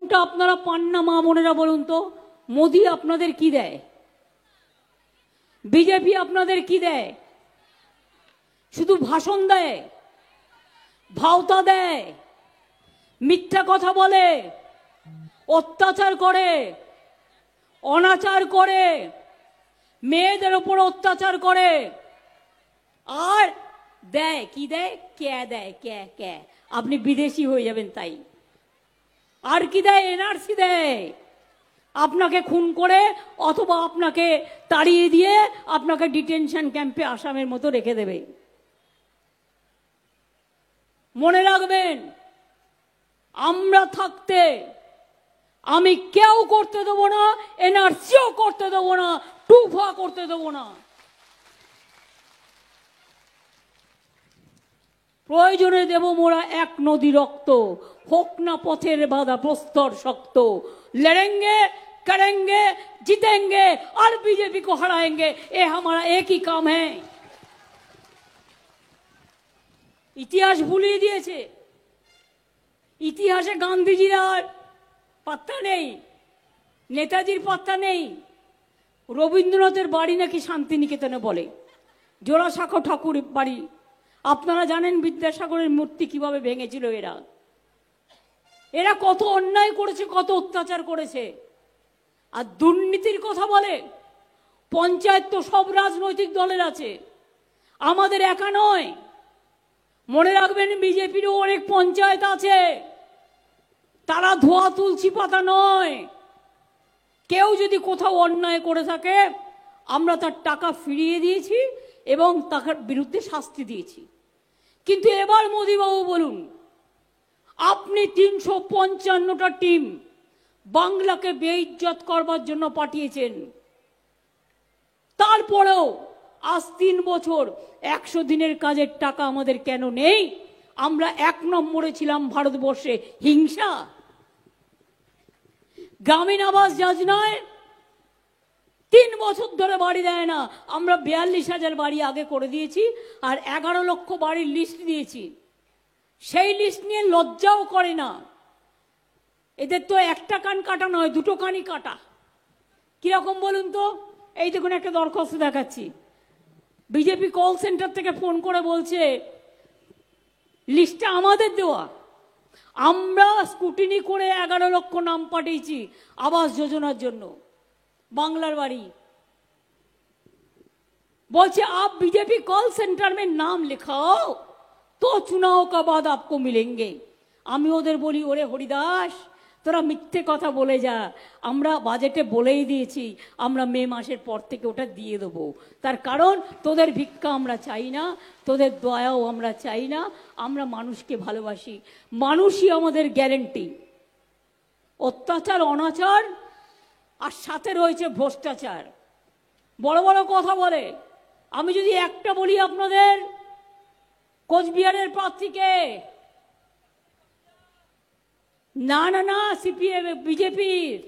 কোনটা আপনারা পান না মা বোনেরা বলুন তো? মোদি আপনাদের কি দেয়? বিজেপি আপনাদের কি দেয়? শুধু ভাষণ দেয়, ভাওতা দেয়, মিথ্যা কথা বলে, অত্যাচার করে, অনাচার করে, মেয়েদের উপর অত্যাচার করে, আর দেয় কি দেয়? কে দেয়? কে আপনি বিদেশি হয়ে যাবেন তাই। আর কি দেয়? এনআরসি দেয়, আপনাকে খুন করে অথবা আপনাকে তাড়িয়ে দিয়ে আপনাকে ডিটেনশন ক্যাম্পে আসামের মতো রেখে দেবে। মনে রাখবেন, আমরা থাকতে আমি কেউ করতে দেবো না, এনআরসিও করতে দেবো না, টুফা করতে দেবো না। প্রয়োজনে দেব মোরা এক নদী রক্ত, হোক না পথের বাধা প্রস্তর শক্ত। লড়েঙ্গে, करेंगे, जीतेंगे और बीजेपी को हराएंगे, ये हमारा एक ही काम है। ইতিহাস ভুলিয়ে দিয়েছে। ইতিহাসে গান্ধীজির আর পাত্তা নেই, নেতাজির পাত্তা নেই। রবীন্দ্রনাথের বাড়ি নাকি শান্তিনিকেতনে বলে, জোড়াসাঁকো ঠাকুর বাড়ি। আপনারা জানেন বিদ্যাসাগরের মূর্তি কিভাবে ভেঙেছিল এরা। এরা কত অন্যায় করেছে, কত অত্যাচার করেছে। আর দুর্নীতির কথা বলে। পঞ্চায়েত তো সব রাজনৈতিক দলের আছে, আমাদের একা নয়। মনে রাখবেন, বিজেপিরও অনেক পঞ্চায়েত আছে, তারা ধোয়া তুলসী পাতা নয়। কেউ যদি কোথাও অন্যায় করে থাকে, আমরা তার টাকা ফিরিয়ে দিয়েছি এবং তার বিরুদ্ধে শাস্তি দিয়েছি। কিন্তু এবার মোদিবাবু বলুন, আপনি 355টা টিম বাংলাকে বেইজ্জত করবার জন্য পাঠিয়েছেন। তারপরেও আজ 3 বছর 100 দিনের কাজের টাকা আমাদের কেন নেই? আমরা 1 নম্বরে ছিলাম ভারতবর্ষে। হিংসা। গ্রামীণ আবাস যোজনায় 3 বছর ধরে বাড়ি দেয় না। আমরা 42,000 বাড়ি আগে করে দিয়েছি, আর 11 লক্ষ বাড়ির লিস্ট দিয়েছি। সেই লিস্ট নিয়ে লজ্জাও করে না। এদের তো একটা কান কাটা নয়, 2টো কানই কাটা। কিরকম বলুন তো? এই দেখুন, একটা দরখাস্ত দেখাচ্ছি। বিজেপি কল সেন্টার থেকে ফোন করে বলছে লিস্টটা আমাদের দেওয়া, আমরা স্কুটিনি করে 11 লক্ষ নাম পাঠিয়েছি আবাস যোজনার জন্য, বাংলার বাড়ি। বলছে आप बीजेपी कॉल सेंटर में नाम लिखाओ तो चुनाव का बाद आपको मिलेंगे। আমি ওদের বলি, ওরে হরিদাস, তোরা মিথ্যে কথা বলে যা, আমরা বাজেটে বলেই দিয়েছি আমরা মে মাসের পর থেকে ওটা দিয়ে দেবো। তার কারণ তোদের ভিক্ষা আমরা চাই না, তোদের দয়াও আমরা চাই না, আমরা মানুষকে ভালোবাসি, মানুষই আমাদের গ্যারেন্টি। অত্যাচার, অনাচার, আর সাথে রয়েছে ভ্রষ্টাচার। বড় বড় কথা বলে। আমি যদি একটা বলি আপনাদের, কোচবিহারের প্রার্থীকে, না না না সিপিএম বিজেপির,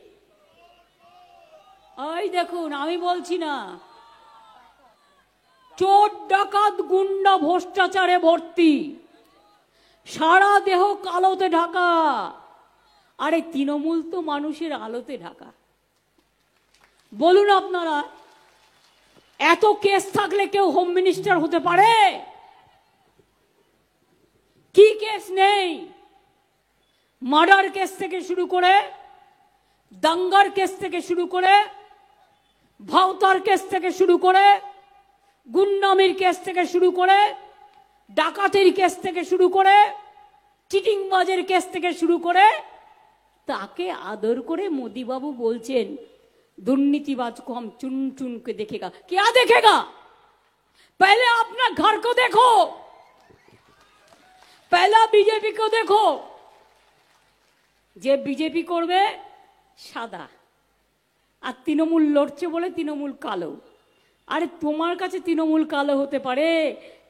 ওই দেখুন, আমি বলছি না, চোর ডাকাত গুন্ডা ভ্রষ্টাচারে ভর্তি, সারা দেহ কালোতে ঢাকা। আরে তৃণমূল তো মানুষের আলোতে ঢাকা। বলুন আপনারা, এত কেস থাকলে কেউ হোম মিনিস্টার হতে পারে? কি কেস নেই? মার্ডার কেস থেকে শুরু করে, দাঙ্গার কেস থেকে শুরু করে, ভাওতার কেস থেকে শুরু করে, গুন্ডামির কেস থেকে শুরু করে, ডাকাতির কেস থেকে শুরু করে, চিটিংবাজের কেস থেকে শুরু করে, তাকে আদর করে মোদিবাবু বলছেন दुर्नीतिबाज को हम चुन चुन के देखेगा। क्या देखेगा? पहले अपना घर को देखो, पहला बीजेपी को देखो। যে বিজেপি করবে সাদা, আর তৃণমূল লড়ছে বলে তৃণমূল কালো। আরে তোমার কাছে তৃণমূল কালো হতে পারে,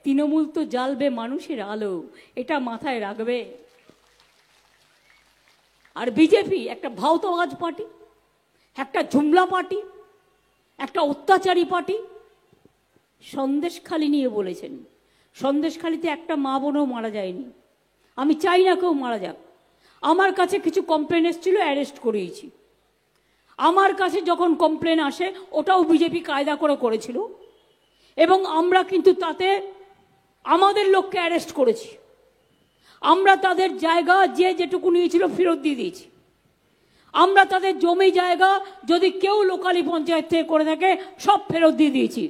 তৃণমূল তো জ্বালবে মানুষের আলো, এটা মাথায় রাখবে। আর বিজেপি একটা ভাওতাবাজ পার্টি, একটা ঝুমলা পার্টি, একটা অত্যাচারী পার্টি। সন্দেশখালি নিয়ে বলেছেন, সন্দেশখালিতে একটা মা বোনও মারা যায়নি। আমি চাই না কেউ মারা যাক। আমার কাছে কিছু কমপ্লেন এসেছিল, অ্যারেস্ট করিয়েছি। আমার কাছে যখন কমপ্লেন আসে ওটাও বিজেপি কায়দা করে করেছিল, এবং আমরা কিন্তু তাতে আমাদের লোককে অ্যারেস্ট করেছি। আমরা তাদের জায়গা যে যেটুকু নিয়েছিল ফেরত দিয়ে দিয়েছি। আমরা তাদের জমি জায়গা যদি কেউ লোকালি পঞ্চায়েত থেকে করে থাকে সব ফেরত দিয়ে দিয়েছি।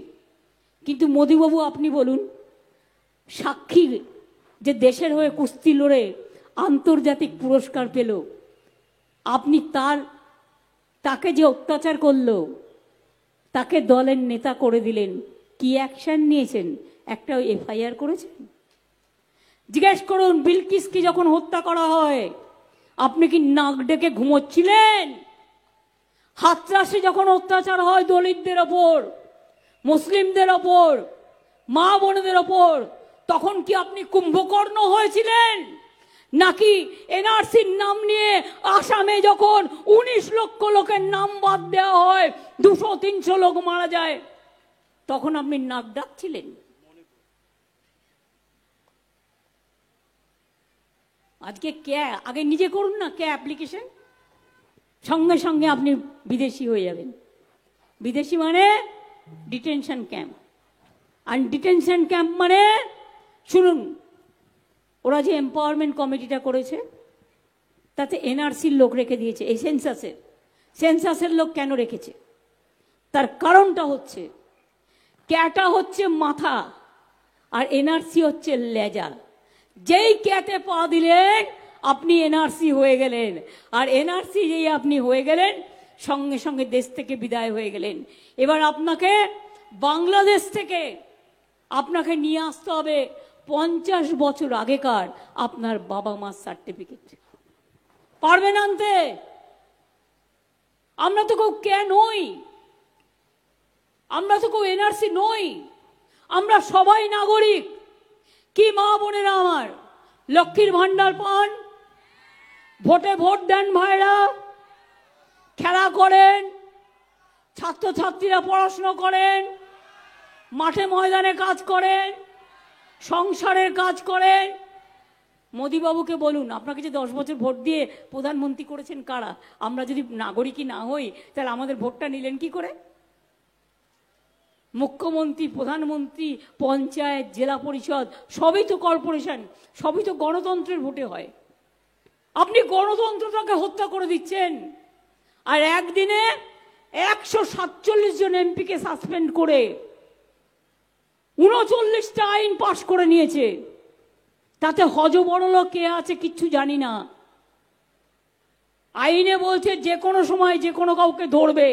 কিন্তু মোদিবাবু আপনি বলুন, সাক্ষী যে দেশের হয়ে কুস্তি লড়ে আন্তর্জাতিক পুরস্কার পেল, আপনি তাকে যে অত্যাচার করলো তাকে দলের নেতা করে দিলেন, কি অ্যাকশন নিয়েছেন? একটা এফআইআর করেছেন? জিজ্ঞেস করুন, বিলকিসকে যখন হত্যা করা হয় আপনি কি নাক ডেকে ঘুমোচ্ছিলেন? হাতরাসে যখন অত্যাচার হয় দলিতদের ওপর, মুসলিমদের ওপর, মা বোনদের ওপর, তখন কি আপনি কুম্ভকর্ণ হয়েছিলেন? নাকি এনআরসির নাম নিয়ে আসামে যখন 19 লক্ষ লোকের নাম বাদ দেওয়া হয়, 200-300 লোক মারা যায়, তখন আপনি নাক ডাকছিলেন? আজকে আগে নিজে করুন না অ্যাপ্লিকেশন, সঙ্গে সঙ্গে আপনি বিদেশি হয়ে যাবেন। বিদেশি মানে ডিটেনশন ক্যাম্প। আর ডিটেনশন ক্যাম্প মানে, শুনুন, ওরা যে এম্পাওয়ারমেন্ট কমিটিটা করেছে তাতে এনআরসির লোক রেখে দিয়েছে। এই সেন্সাসের লোক কেন রেখেছে? তার কারণটা হচ্ছে, ক্যাটা হচ্ছে মাথা আর এনআরসি হচ্ছে লেজা। যেই ক্যাতে পা দিলেন আপনি এনআরসি হয়ে গেলেন, আর এনআরসি যেই আপনি হয়ে গেলেন সঙ্গে সঙ্গে দেশ থেকে বিদায় হয়ে গেলেন। এবার আপনাকে বাংলাদেশ থেকে আপনাকে নিয়ে আসতে হবে 50 বছর আগেকার আপনার বাবা মার সার্টিফিকেট। পারবেন আনতে? আমরা তো কেউ নই, আমরা তো কেউ এনআরসি নই, আমরা সবাই নাগরিক। কি মা বোনেরা আমার, লক্ষ্মীর ভান্ডার পান, ভোটে ভোট দেন ভাইরা, খেলা করেন, ছাত্রছাত্রীরা পড়াশোনা করেন, মাঠে ময়দানে কাজ করেন, সংসারের কাজ করেন। মোদিবাবুকে বলুন, আপনাকে যে 10 বছর ভোট দিয়ে প্রধানমন্ত্রী করেছেন কারা? আমরা যদি নাগরিকই না হই তাহলে আমাদের ভোটটা নিলেন কি করে? মুখ্যমন্ত্রী, প্রধানমন্ত্রী, পঞ্চায়েত, জেলা পরিষদ সবই তো কর্পোরেশন, সবই তো গণতন্ত্রের ভোটে হয়। আপনি গণতন্ত্রটাকে হত্যা করে দিচ্ছেন। আর একদিনে 147 জন এমপিকে সাসপেন্ড করে 39টা আইন পাশ করে নিয়েছে। তাতে হজবরল কে আছে কিচ্ছু জানি না। আইনে বলছে যে কোনো সময় যে কোনো কাউকে ধরবে,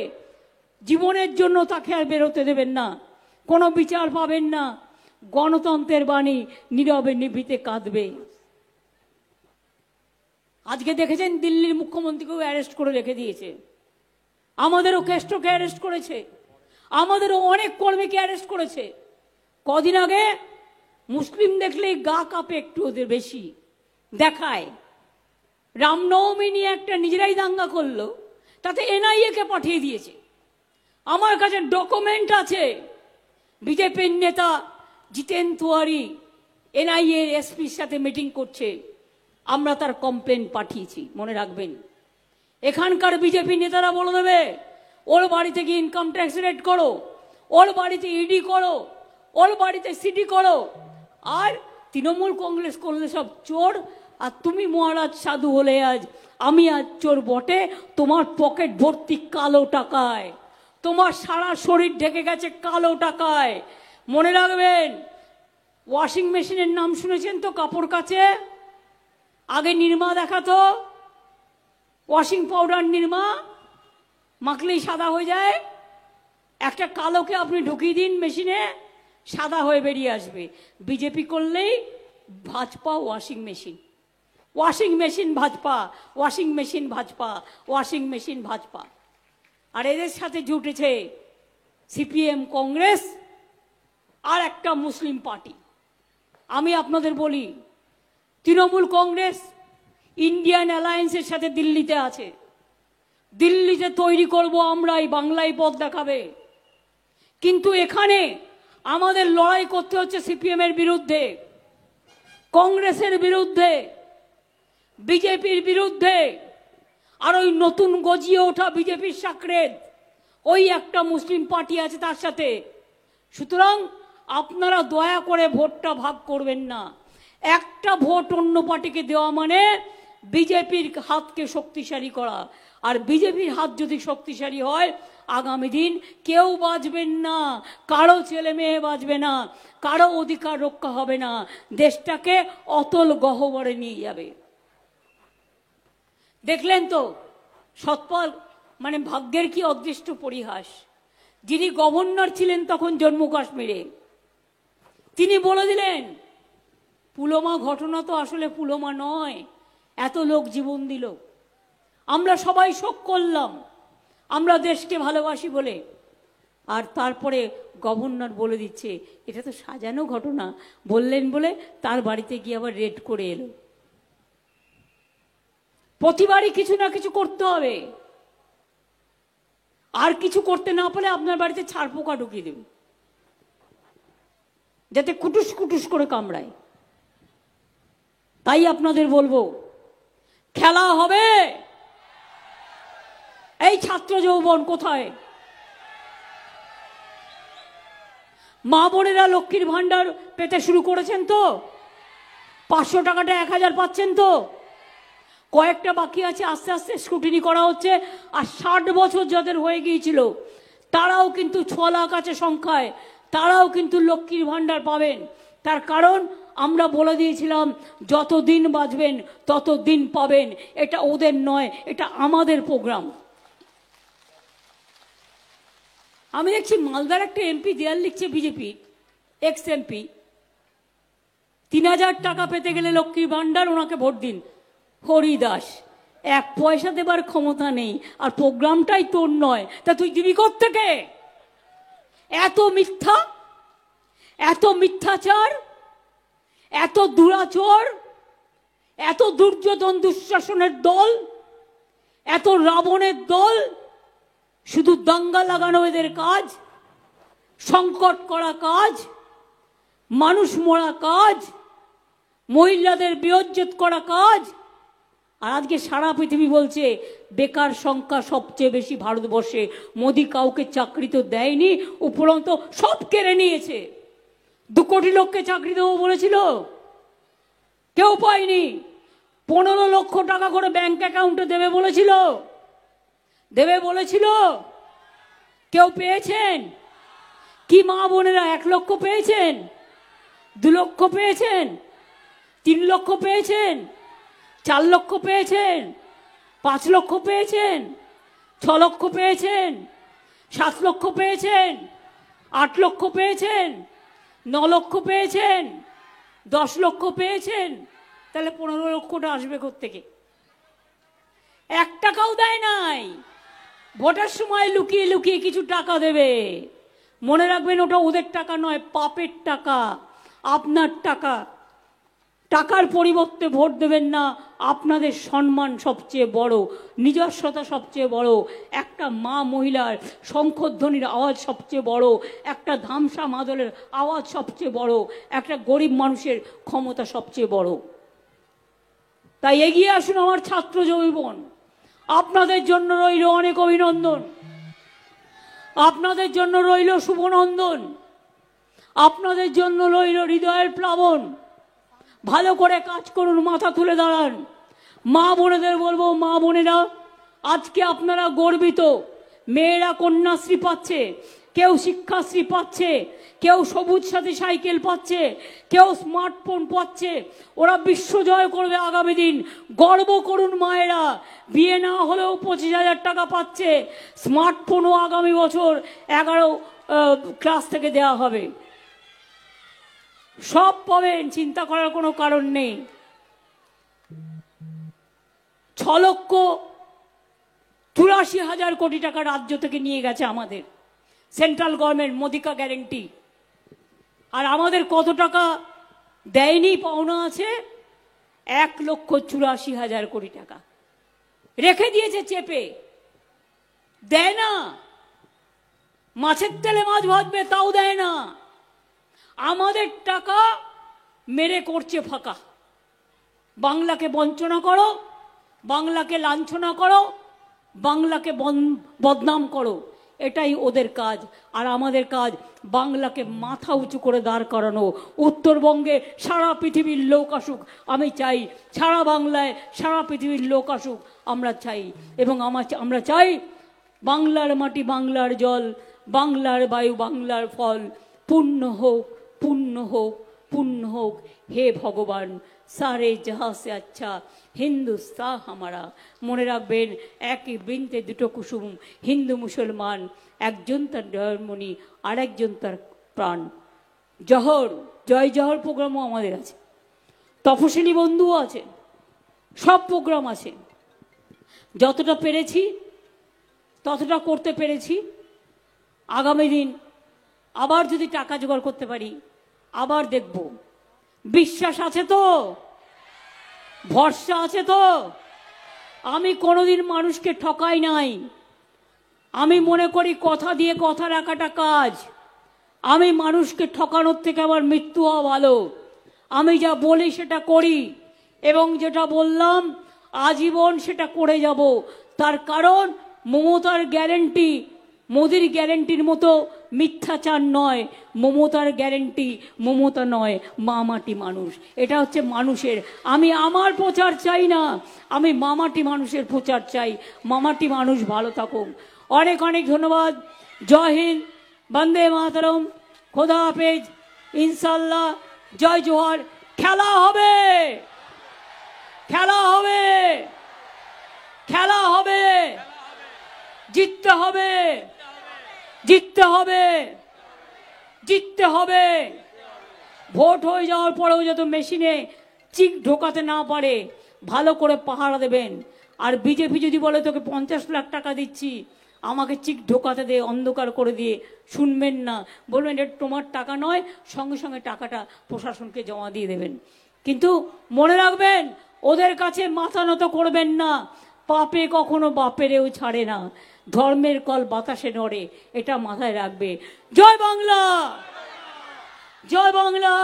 জীবনের জন্য তাকে আর বেরোতে দেবেন না, কোনো বিচার পাবেন না। গণতন্ত্রের বাণী নীরবে নিভৃতে কাঁদবে। আজকে দেখেছেন দিল্লির মুখ্যমন্ত্রীকেও অ্যারেস্ট করে রেখে দিয়েছে, আমাদেরও কেষ্টকে অ্যারেস্ট করেছে, আমাদেরও অনেক কর্মীকে অ্যারেস্ট করেছে। কদিন আগে মুসলিম দেখলেই গা কাঁপে একটু, ওদের বেশি দেখায়। রামনবমী নিয়ে একটা নিজেরাই দাঙ্গা করলো, তাতে এনআইএ কে পাঠিয়ে দিয়েছে। আমার কাছে ডকুমেন্ট আছে, বিজেপির নেতা জিতেন তিওয়ারি এনআইএ এসপির সাথে মিটিং করছে, আমরা তার কমপ্লেন পাঠিয়েছি, মনে রাখবেন। এখানকার বিজেপি নেতারা বলে দেবে ওর বাড়িতে গিয়ে ইনকাম ট্যাক্স রেড করো, ওর বাড়িতে ইডি করো, ওর বাড়িতে সিডি করো। আর তৃণমূল কংগ্রেস করলে সব চোর, আর তুমি মহারাজ সাধু হলে আজ আমি আজ চোর বটে। তোমার পকেট ভর্তি কালো টাকায়, তোমার সারা শরীর ঢেকে গেছে কালো টাকায়। মনে রাখবেন, ওয়াশিং মেশিনের নাম শুনেছেন তো? কাপড় কাচে আগে নির্মা দেখাতো, ওয়াশিং পাউডার নির্মা মাখলেই সাদা হয়ে যায়। একটা কালোকে আপনি ঢুকিয়ে দিন মেশিনে, সাদা হয়ে বেরিয়ে আসবে। বিজেপি করলেই Bhajpa washing machine, washing machine Bhajpa, washing machine Bhajpa, washing machine Bhajpa. আর এদের সাথে জুটেছে সিপিএম, কংগ্রেস আর একটা মুসলিম পার্টি। আমি আপনাদের বলি, তৃণমূল কংগ্রেস ইন্ডিয়ান অ্যালায়েন্সের সাথে দিল্লিতে আছে। দিল্লিতে তৈরি করব আমরাই, বাংলায় পথ দেখাবে। কিন্তু এখানে আমাদের লড়াই করতে হচ্ছে সিপিএম এর বিরুদ্ধে, কংগ্রেসের বিরুদ্ধে। বিজেপির বিরুদ্ধে, আর ওই নতুন গজিয়ে ওঠা বিজেপির সাকরেদ ওই একটা মুসলিম পার্টি আছে তার সাথে। সুতরাং আপনারা দয়া করে ভোটটা ভাগ করবেন না। একটা ভোট অন্য পার্টিকে দেওয়া মানে বিজেপির হাতকে শক্তিশালী করা, আর বিজেপির হাত যদি শক্তিশালী হয় আগামী দিন কেউ বাঁচবেন না, কারো ছেলে মেয়ে বাঁচবে না, কারো অধিকার রক্ষা হবে না, দেশটাকে অতল গহ্বরে নিয়ে যাবে। দেখলেন তো সৎপাল মানে ভাগ্যের কি অদৃষ্ট পরিহাস। যিনি গভর্নর ছিলেন তখন জম্মু কাশ্মীরে, তিনি বলে দিলেন পুলওয়ামা ঘটনা তো আসলে পুলওয়ামা নয়, এত লোক জীবন দিল, আমরা সবাই শোক করলাম, আমরা দেশকে ভালোবাসি বলে। আর তারপরে গভর্নর বলে দিচ্ছে এটা তো সাজানো ঘটনা, বললেন বলে তার বাড়িতে গিয়ে আবার রেড করে এলো। প্রতিবারই কিছু না কিছু করতে হবে, আর কিছু করতে না পারলে আপনার বাড়িতে ছাড় পোকা ঢুকিয়ে দেবে, যাতে কুটুস কুটুস করে কামড়ায়। তাই আপনাদের বলবো খেলা হবে। এই ছাত্র যৌবন কোথায়? মা বোনেরা লক্ষ্মীর ভান্ডার পেতে শুরু করেছেন তো? 500 টাকাটা 1000 পাচ্ছেন তো? কয়েকটা বাকি আছে, আস্তে আস্তে স্ক্রুটিনি করা হচ্ছে। আর 60 বছর যাদের হয়ে গিয়েছিল তারাও কিন্তু 6 লাখ আছে সংখ্যায়, তারাও কিন্তু লক্ষ্মীর ভান্ডার পাবেন। তার কারণ আমরা বলে দিয়েছিলাম যতদিন বাঁচবেন ততদিন পাবেন। এটা ওদের নয়, এটা আমাদের প্রোগ্রাম। আমি দেখছি মালদার একটা এমপি দেয়াল লিখছে, বিজেপি এক্স এমপি, 3000 টাকা পেতে গেলে লক্ষ্মীর ভান্ডার, ওনাকে ভোট দিন। হরিদাস, 1 পয়সা দেবার ক্ষমতা নেই, আর প্রোগ্রামটাই তোর নয়, তা তুই দিবি কোত্থেকে? এত মিথ্যা, এত মিথ্যাচার, এত দুরাচর, এত দুর্যোধন দুঃশাসনের দল, এত রাবণের দল। শুধু দাঙ্গা লাগানো এদের কাজ, সংকট করা কাজ, মানুষ মরা কাজ, মহিলাদের বিয়োজ্জত করা কাজ। আর আজকে সারা পৃথিবী বলছে বেকার সংখ্যা সবচেয়ে বেশি ভারতবর্ষে। মোদি কাউকে চাকরি তো দেয়নি, উপরন্ত সব কেড়ে নিয়েছে। 2 কোটি লোককে চাকরি দেবো বলেছিল, কেউ পায়নি। 15 লক্ষ টাকা করে ব্যাংক অ্যাকাউন্টে দেবে বলেছিল, কেউ পেয়েছেন? কি মা বোনেরা 1 লক্ষ পেয়েছেন? 2 লক্ষ পেয়েছেন? 3 লক্ষ পেয়েছেন? 4 লক্ষ পেয়েছেন? 5 লক্ষ পেয়েছেন? 6 লক্ষ পেয়েছেন? 7 লক্ষ পেয়েছেন? 8 লক্ষ পেয়েছেন? 9 লক্ষ পেয়েছেন? 10 লক্ষ পেয়েছেন? তাহলে 15 লক্ষটা আসবে কোত্থেকে? 1 টাকাও দেয় নাই। ভোটের সময় লুকিয়ে লুকিয়ে কিছু টাকা দেবে। মনে রাখবেন ওটা ওদের টাকা নয়, পাপের টাকা, আপনার টাকা। টাকার পরিবর্তে ভোট দেবেন না। আপনাদের সম্মান সবচেয়ে বড়, নিজস্বতা সবচেয়ে বড়, একটা মা মহিলার শঙ্খধ্বনির আওয়াজ সবচেয়ে বড়, একটা ধামসা মাদলের আওয়াজ সবচেয়ে বড়, একটা গরিব মানুষের ক্ষমতা সবচেয়ে বড়। তাই এগিয়ে আসুন আমার ছাত্র যৌবন। আপনাদের জন্য রইল অনেক অভিনন্দন, আপনাদের জন্য রইল শুভনন্দন, আপনাদের জন্য রইল হৃদয়ের প্লাবন। ভালো করে কাজ করুন, মাথা তুলে দাঁড়ান। মা বোনেদের বলবো, মা বোনেরা আজকে আপনারা গর্বিত। মেয়েরা কন্যাশ্রী পাচ্ছে, কেউ শিক্ষাশ্রী পাচ্ছে, কেউ সবুজ সাথী সাইকেল পাচ্ছে, কেউ স্মার্টফোন পাচ্ছে। ওরা বিশ্বজয় করবে আগামী দিন। গর্ব করুন মায়েরা। বিয়ে না হলেও 25,000 টাকা পাচ্ছে। স্মার্টফোনও আগামী বছর 11 ক্লাস থেকে দেওয়া হবে। সব পাবেন, চিন্তা করার কোনো কারণ নেই। 6,84,000 কোটি টাকা রাজ্য থেকে নিয়ে গেছে আমাদের সেন্ট্রাল গভর্নমেন্ট, মোদিকা গ্যারেন্টি। আর আমাদের কত টাকা দেয়নি, পাওনা আছে? 1,84,000 কোটি টাকা রেখে দিয়েছে চেপে, দেয় না। মাছের তেলে মাছ ভাজবে, তাও দেয় না। আমাদের টাকা মেরে করছে ফাঁকা। বাংলাকে বঞ্চনা করো, বাংলাকে লাঞ্ছনা করো, বাংলাকে বদনাম করো, এটাই ওদের কাজ। আর আমাদের কাজ বাংলাকে মাথা উঁচু করে দাঁড় করানো। উত্তরবঙ্গে সারা পৃথিবীর লোক আসুক, আমি চাই। সারা বাংলায় সারা পৃথিবীর লোক আসুক, আমরা চাই। এবং আমরা চাই বাংলার মাটি, বাংলার জল, বাংলার বায়ু, বাংলার ফল পূর্ণ হোক, পূর্ণ হোক, পূর্ণ হোক। হে ভগবান, সারে জাহা সে আচ্ছা হিন্দুস্তান হামারা। মনে রাখবেন, একই বৃন্তে দুটো কুসুম, হিন্দু মুসলমান, একজন তার জয়মণি, আরেকজন তার প্রাণ। জহর, জয় জহর প্রোগ্রামও আমাদের আছে, তপশিলি বন্ধুও আছে, সব প্রোগ্রাম আছে। যতটা পেরেছি ততটা করতে পেরেছি। আগামী দিন আবার যদি টাকা জোগাড় করতে পারি আবার দেখব। বিশ্বাস আছে তো? ভরসা আছে তো? আমি কোনোদিন মানুষকে ঠকাই নাই। আমি মনে করি কথা দিয়ে কথা রাখাটা কাজ। আমি মানুষকে ঠকানোর থেকে আমার মৃত্যু হওয়া ভালো। আমি যা বলি সেটা করি, এবং যেটা বললাম আজীবন সেটা করে যাব। তার কারণ মমতার গ্যারেন্টি মোদির গ্যারেন্টির মতো মিথ্যাচার নয়। মমতার গ্যারেন্টি মমতা নয়, মামাটি মানুষ। এটা হচ্ছে মানুষের। আমি আমার প্রচার চাই না, আমি মামাটি মানুষের প্রচার চাই। মামাটি মানুষ ভালো থাকুক। অনেক অনেক ধন্যবাদ। জয় হিন্দ, বন্দে মাতরম, খোদা হাফেজ, ইনশাল্লাহ, জয় জোহার। খেলা হবে, খেলা হবে, খেলা হবে, জিততে হবে, জিততে হবে, জিততে হবে। ভোট হয়ে যাওয়ার পরেও যত মেশিনে চিক ঢোকাতে না পারে ভালো করে পাহারা দেবেন। আর বিজেপি যদি বলে তোকে 50 লাখ টাকা দিচ্ছি, আমাকে চিক ঢোকাতে দে, অন্ধকার করে দিয়ে, শুনবেন না, বলবেন এটা তোমার টাকা নয়, সঙ্গে সঙ্গে টাকাটা প্রশাসনকে জমা দিয়ে দেবেন। কিন্তু মনে রাখবেন, ওদের কাছে মাথা নত করবেন না। পাপে কখনো বাপেরেও ছাড়ে না, ধর্মের কল বাতাসে নড়ে, এটা মাথায় রাখবে। জয় বাংলা, জয় বাংলা,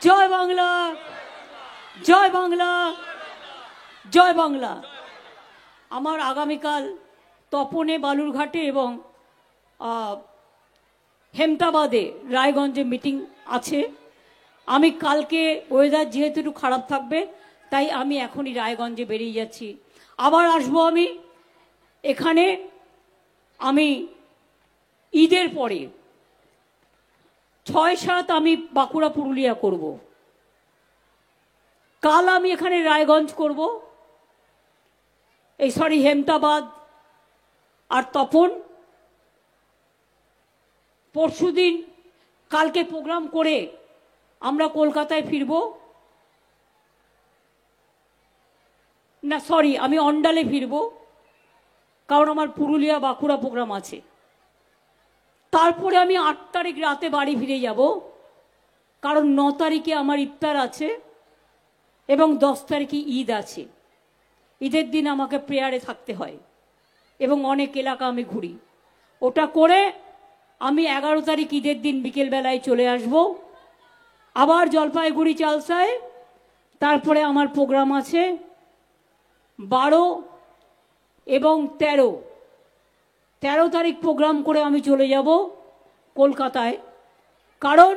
জয় বাংলা, জয় বাংলা, জয় বাংলা। আমার আগামীকাল তপনে, বালুরঘাটে এবং হেমতাবাদে, রায়গঞ্জে মিটিং আছে। আমি কালকে ওয়েদার যেহেতু একটু খারাপ থাকবে, তাই আমি এখনই রায়গঞ্জে বেরিয়ে যাচ্ছি। আবার আসবো আমি এখানে। আমি ঈদের পরে 6-7 আমি বাঁকুড়া, পুরুলিয়া করব। কাল আমি এখানে রায়গঞ্জ করব, হেমতাবাদ আর তপন। পরশুদিন, কালকে প্রোগ্রাম করে আমরা কলকাতায় ফিরব। না সরি, আমি অন্ডালে ফিরব, কারণ আমার পুরুলিয়া বাঁকুড়া প্রোগ্রাম আছে। তারপরে আমি 8 তারিখ রাতে বাড়ি ফিরে যাব, কারণ 9 তারিখে আমার ইফতার আছে এবং 10 তারিখে ঈদ আছে। ঈদের দিন আমাকে প্রেয়ারে থাকতে হয় এবং অনেক এলাকা আমি ঘুরি। ওটা করে আমি 11 তারিখ ঈদের দিন বিকেলবেলায় চলে আসব আবার জলপাইগুড়ি চালসায়। তারপরে আমার প্রোগ্রাম আছে 12 এবং 13 তারিখ প্রোগ্রাম করে আমি চলে যাব কলকাতায়, কারণ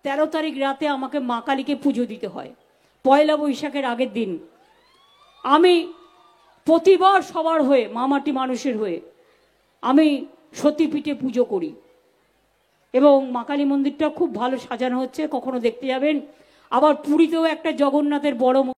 13 তারিখ রাতে আমাকে মা কালীকে পুজো দিতে হয়, পয়লা বৈশাখের আগের দিন। আমি প্রতিবার সবার হয়ে, মামাটি মানুষের হয়ে, আমি সতীপীঠে পুজো করি এবং মা কালী মন্দিরটা খুব ভালো সাজানো হচ্ছে, কখনো দেখতে যাবেন। আবার পুরীতেও একটা জগন্নাথের বড়